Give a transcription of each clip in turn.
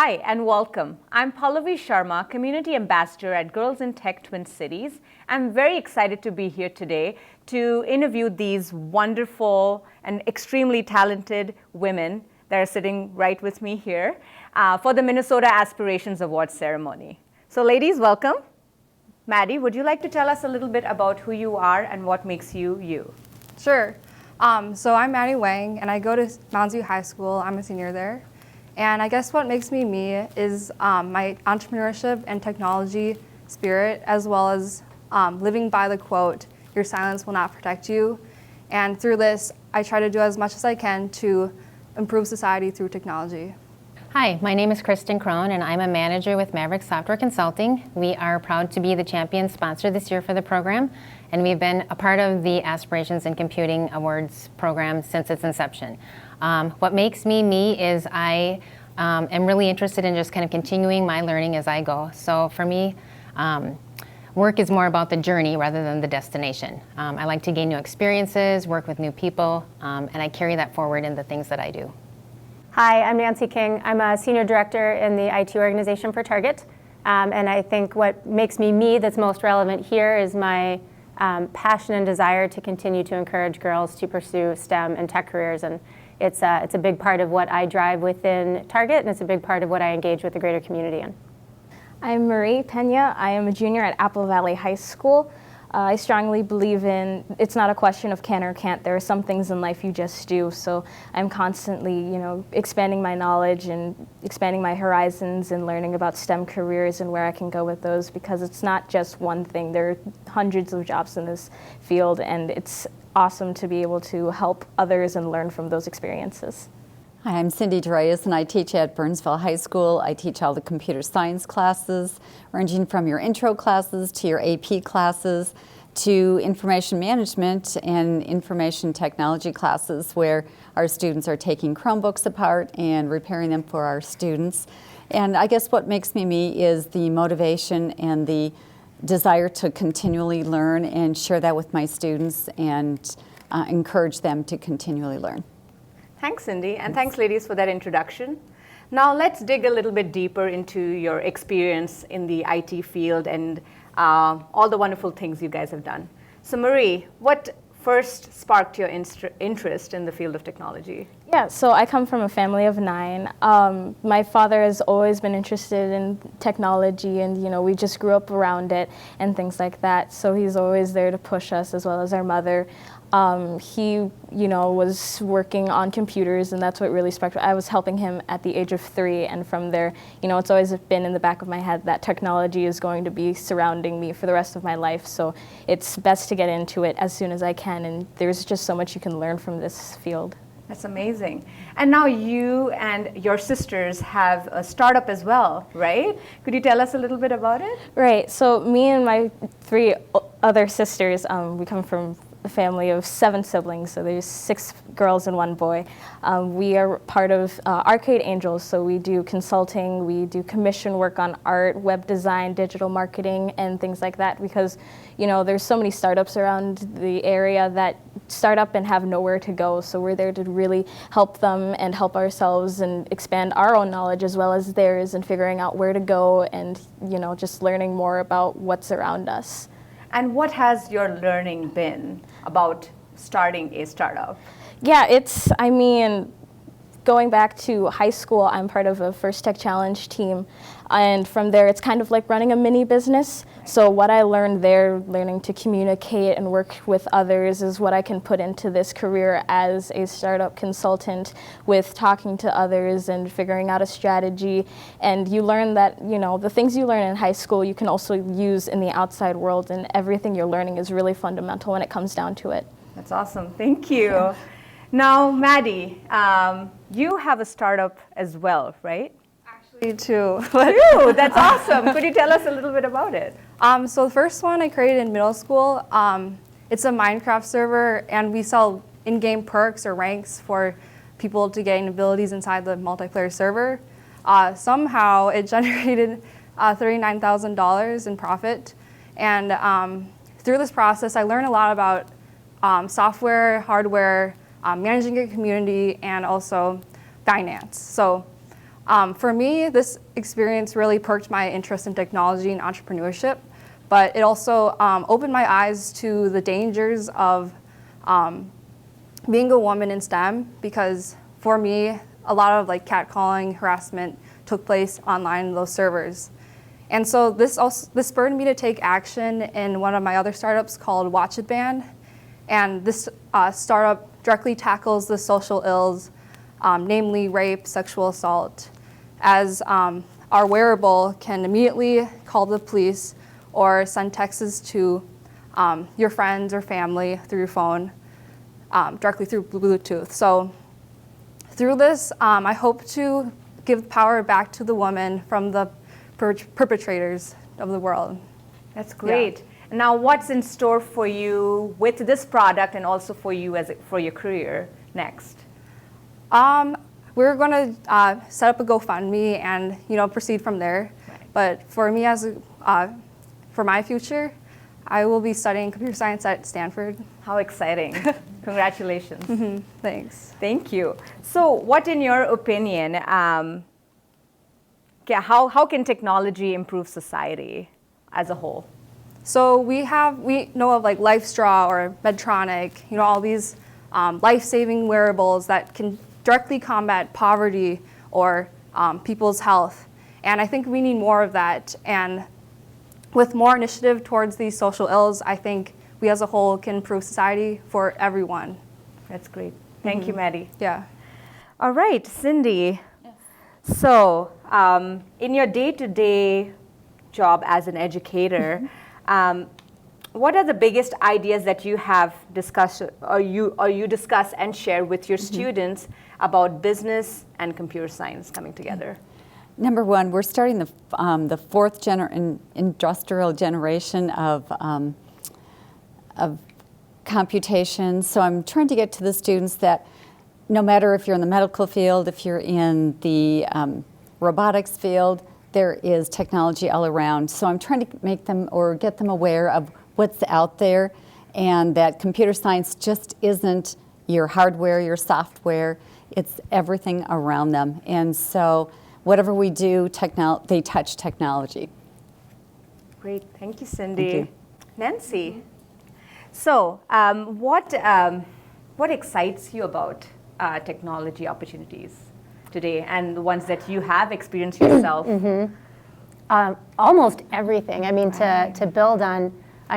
Hi and welcome. I'm Pallavi Sharma, Community Ambassador at Girls in Tech Twin Cities. I'm very excited to be here today to interview these wonderful and extremely talented women that are sitting right with me here for the Minnesota Aspirations Awards ceremony. So ladies, welcome. Maddie, would you like to tell us a little bit about who you are and what makes you you? Sure. So I'm Maddie Wang, and I go to Mounds View High School. I'm a senior there. And I guess what makes me me is my entrepreneurship and technology spirit, as well as living by the quote, "Your silence will not protect you." And through this, I try to do as much as I can to improve society through technology. Hi, my name is Kristen Crone, and I'm a manager with Maverick Software Consulting. We are proud to be the champion sponsor this year for the program, and we've been a part of the Aspirations in Computing Awards program since its inception. What makes me me is I am really interested in just kind of continuing my learning as I go. So for me, work is more about the journey rather than the destination. I like to gain new experiences, work with new people, and I carry that forward in the things that I do. Hi, I'm Nancy King. I'm a senior director in the IT organization for Target. And I think what makes me me that's most relevant here is my passion and desire to continue to encourage girls to pursue STEM and tech careers. And it's a big part of what I drive within Target, and it's a big part of what I engage with the greater community in. I'm Marie Pena. I am a junior at Apple Valley High School. I strongly believe in it's not a question of can or can't. There are some things in life you just do. So I'm constantly, expanding my knowledge and expanding my horizons and learning about STEM careers and where I can go with those, because it's not just one thing. There are hundreds of jobs in this field, and it's awesome to be able to help others and learn from those experiences. Hi, I'm Cindy Dreyes, and I teach at Burnsville High School. I teach all the computer science classes, ranging from your intro classes to your AP classes to information management and information technology classes, where our students are taking Chromebooks apart and repairing them for our students. And I guess what makes me me is the motivation and the desire to continually learn and share that with my students and encourage them to continually learn. Thanks, Cindy, and thanks, ladies, for that introduction. Now let's dig a little bit deeper into your experience in the IT field and all the wonderful things you guys have done. So Marie, what first sparked your interest in the field of technology? Yeah, so I come from a family of 9. My father has always been interested in technology, and we just grew up around it and things like that. So he's always there to push us, as well as our mother. He, was working on computers, and that's what really sparked. I was helping him at the age of 3, and from there, it's always been in the back of my head that technology is going to be surrounding me for the rest of my life. So it's best to get into it as soon as I can, and there's just so much you can learn from this field. That's amazing. And now you and your sisters have a startup as well, right? Could you tell us a little bit about it? Right. So me and my 3 other sisters, we come from a family of 7 siblings, so there's 6 girls and 1 boy. We are part of Arcade Angels, so we do consulting, we do commission work on art, web design, digital marketing, and things like that, because there's so many startups around the area that start up and have nowhere to go, so we're there to really help them and help ourselves and expand our own knowledge as well as theirs, and figuring out where to go and just learning more about what's around us. And what has your learning been about starting a startup? Yeah, going back to high school, I'm part of a First Tech Challenge team, and from there it's kind of like running a mini business. So what I learned there, learning to communicate and work with others, is what I can put into this career as a startup consultant, with talking to others and figuring out a strategy. And you learn that, the things you learn in high school you can also use in the outside world, and everything you're learning is really fundamental when it comes down to it. That's awesome. Thank you. Now, Maddie, you have a startup as well, right? Actually, 2. Two? That's awesome. Could you tell us a little bit about it? So the first one I created in middle school, it's a Minecraft server, and we sell in-game perks or ranks for people to gain abilities inside the multiplayer server. Somehow it generated $39,000 in profit, and through this process I learned a lot about software, hardware, managing a community, and also finance. So For me, this experience really perked my interest in technology and entrepreneurship, but it also opened my eyes to the dangers of being a woman in STEM, because for me, a lot of like catcalling, harassment took place online in those servers. And so this spurred me to take action in one of my other startups called Watch It Band. And this startup directly tackles the social ills, namely rape, sexual assault, as our wearable can immediately call the police or send texts to your friends or family through your phone, directly through Bluetooth. So through this, I hope to give power back to the women from the perpetrators of the world. That's great. Yeah. Now, what's in store for you with this product and also for you for your career next? We're going to set up a GoFundMe and proceed from there. Right. But for me, for my future, I will be studying computer science at Stanford. How exciting! Congratulations. Mm-hmm. Thanks. Thank you. So, what, in your opinion, how can technology improve society as a whole? So we know of like LifeStraw or Medtronic, all these life-saving wearables that can directly combat poverty or people's health. And I think we need more of that. And with more initiative towards these social ills, I think we as a whole can improve society for everyone. That's great. Thank you, Maddie. Yeah. All right, Cindy. So, in your day-to-day job as an educator, what are the biggest ideas that you have discussed, or you discuss and share with your students about business and computer science coming together? Number one, we're starting the fourth industrial generation of computation. So I'm trying to get to the students that no matter if you're in the medical field, if you're in the robotics field, there is technology all around. So I'm trying to make them or get them aware of what's out there, and that computer science just isn't your hardware, your software, it's everything around them. And so whatever we do, they touch technology. Great, thank you, Cindy. Thank you. Nancy, so what excites you about technology opportunities today, and the ones that you have experienced yourself? Almost everything. I mean, to build on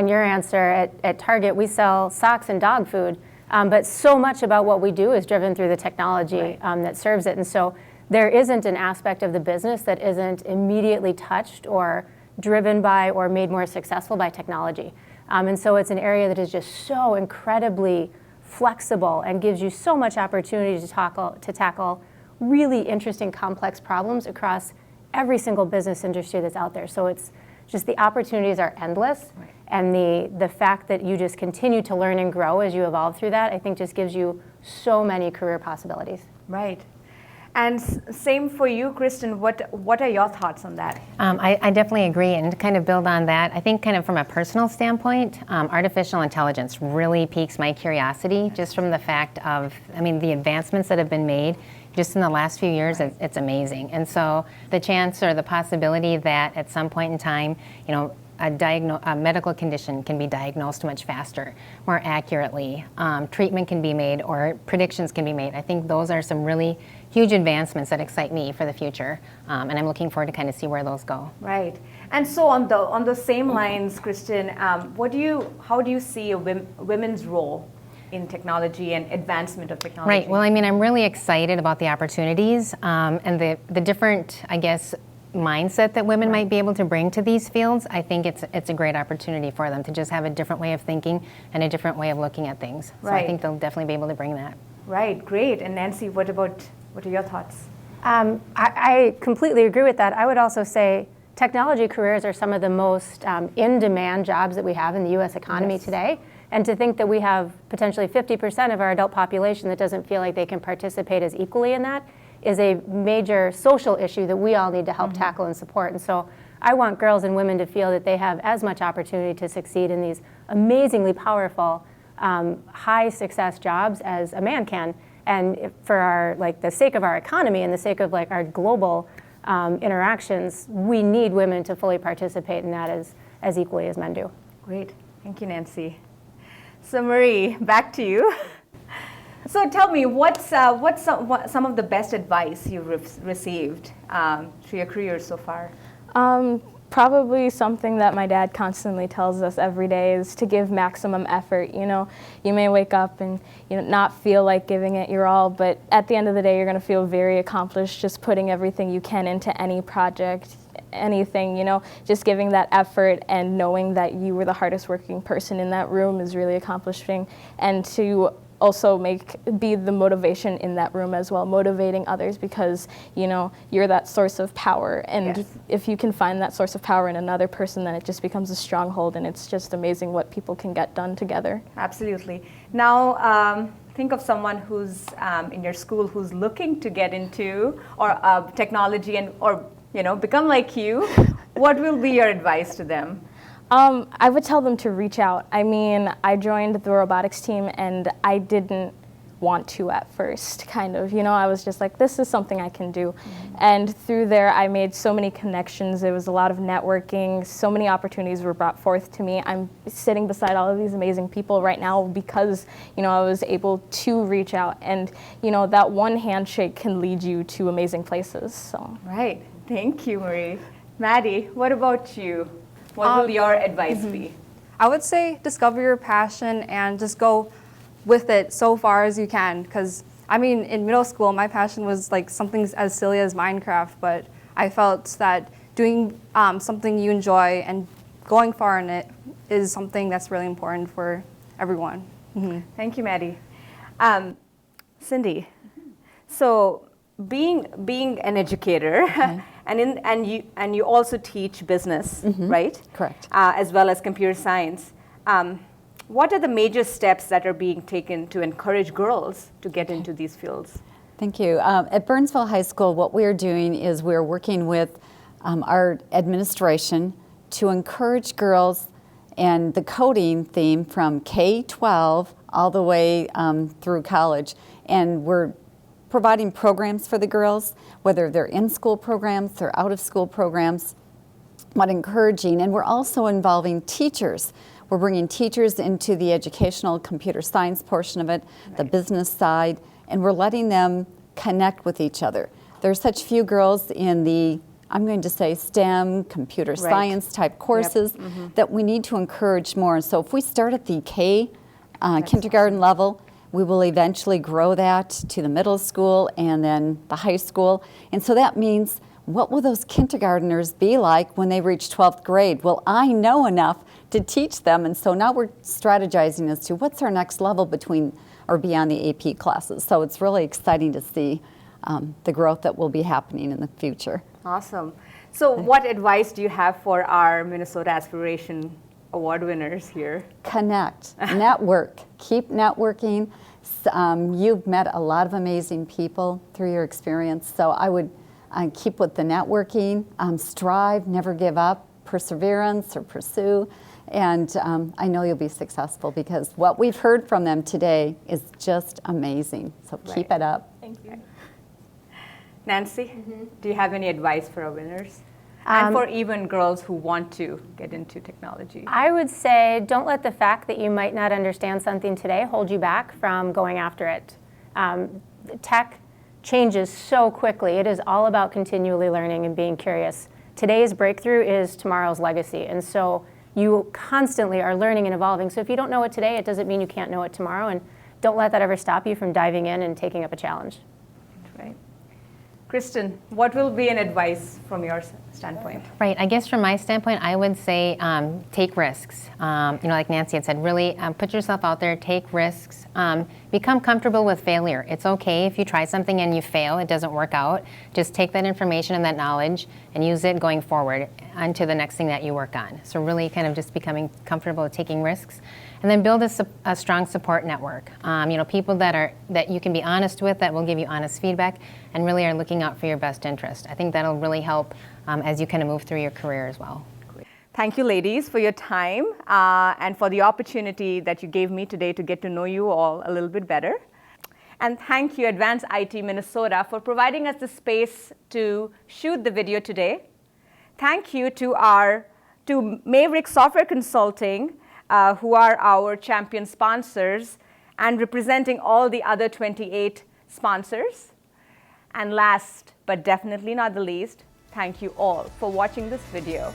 your answer, at Target we sell socks and dog food, but so much about what we do is driven through the technology that serves it. And so there isn't an aspect of the business that isn't immediately touched or driven by or made more successful by technology. And so it's an area that is just so incredibly flexible and gives you so much opportunity to tackle really interesting, complex problems across every single business industry that's out there. So it's just the opportunities are endless, and the fact that you just continue to learn and grow as you evolve through that, I think just gives you so many career possibilities. Right. And same for you, Kristen. What are your thoughts on that? I definitely agree, and to kind of build on that, I think kind of from a personal standpoint, artificial intelligence really piques my curiosity, just from the fact of, the advancements that have been made just in the last few years. It's amazing. And so the chance or the possibility that at some point in time, a medical condition can be diagnosed much faster, more accurately, treatment can be made, or predictions can be made. I think those are some really huge advancements that excite me for the future, and I'm looking forward to kind of see where those go. Right. And so on the same lines, Kristen, how do you see a women's role in technology and advancement of technology? Right. Well, I'm really excited about the opportunities and the different, mindset that women might be able to bring to these fields. I think it's a great opportunity for them to just have a different way of thinking and a different way of looking at things. So I think they'll definitely be able to bring that. Right, great. And Nancy, what are your thoughts? I completely agree with that. I would also say technology careers are some of the most in-demand jobs that we have in the U.S. economy today. And to think that we have potentially 50% of our adult population that doesn't feel like they can participate as equally in that is a major social issue that we all need to help tackle and support. And so I want girls and women to feel that they have as much opportunity to succeed in these amazingly powerful, high success jobs as a man can. And for our, like, the sake of our economy and the sake of, like, our global interactions, we need women to fully participate in that as equally as men do. Great. Thank you, Nancy. So Marie, back to you. So tell me, what's some of the best advice you've received through your career so far? Probably something that my dad constantly tells us every day is to give maximum effort. You know, you may wake up and not feel like giving it your all, but at the end of the day, you're going to feel very accomplished just putting everything you can into any project, anything. Just giving that effort and knowing that you were the hardest working person in that room is really accomplishing, and to also be the motivation in that room as well, motivating others, because you're that source of power, and yes. If you can find that source of power in another person, then it just becomes a stronghold, and it's just amazing what people can get done together. Absolutely. Now think of someone who's in your school who's looking to get into technology or become like you. What will be your advice to them? I would tell them to reach out. I mean, I joined the robotics team and I didn't want to at first, kind of. I was just like, this is something I can do. Mm-hmm. And through there, I made so many connections. It was a lot of networking. So many opportunities were brought forth to me. I'm sitting beside all of these amazing people right now because, I was able to reach out. And, that one handshake can lead you to amazing places. So. Right. Thank you, Marie. Maddie, what about you? What will your advice be? I would say discover your passion and just go with it so far as you can. Because, in middle school, my passion was like something as silly as Minecraft, but I felt that doing something you enjoy and going far in it is something that's really important for everyone. Mm-hmm. Thank you, Maddie. Cindy, so being an educator, okay. and you also teach business, mm-hmm. right? Correct. As well as computer science. What are the major steps that are being taken to encourage girls to get into these fields? Thank you. At Burnsville High School, what we're doing is we're working with our administration to encourage girls and the coding theme from K-12 all the way through college. And we're providing programs for the girls, whether they're in-school programs, they're out-of-school programs, what encouraging. And we're also involving teachers. We're bringing teachers into the educational computer science portion of it, right. The business side, and we're letting them connect with each other. There's such few girls in the, I'm going to say, STEM, computer right. science type courses, yep. mm-hmm. that we need to encourage more. And so if we start at the kindergarten awesome. Level, we will eventually grow that to the middle school and then the high school. And so that means, what will those kindergartners be like when they reach 12th grade? Well, I know enough to teach them. And so now we're strategizing as to what's our next level between or beyond the AP classes. So it's really exciting to see the growth that will be happening in the future. Awesome. So what advice do you have for our Minnesota Aspiration Award winners here? Connect, network, keep networking. You've met a lot of amazing people through your experience, so I would keep with the networking, strive, never give up, perseverance or pursue, and I know you'll be successful because what we've heard from them today is just amazing, so right. keep it up. Thank you. Nancy, mm-hmm. do you have any advice for our winners? And for even girls who want to get into technology? I would say don't let the fact that you might not understand something today hold you back from going after it. Tech changes so quickly. It is all about continually learning and being curious. Today's breakthrough is tomorrow's legacy. And so you constantly are learning and evolving. So if you don't know it today, it doesn't mean you can't know it tomorrow. And don't let that ever stop you from diving in and taking up a challenge. Right. Kristen, what will be an advice from your standpoint? Right, I guess from my standpoint, I would say take risks. Like Nancy had said, really put yourself out there, take risks, become comfortable with failure. It's okay if you try something and you fail, it doesn't work out. Just take that information and that knowledge and use it going forward onto the next thing that you work on. So really kind of just becoming comfortable with taking risks. And then build a strong support network. People that you can be honest with, that will give you honest feedback, and really are looking out for your best interest. I think that'll really help as you kind of move through your career as well. Thank you, ladies, for your time and for the opportunity that you gave me today to get to know you all a little bit better. And thank you, Advanced IT Minnesota, for providing us the space to shoot the video today. Thank you to Maverick Software Consulting, who are our champion sponsors, and representing all the other 28 sponsors. And last, but definitely not the least, thank you all for watching this video.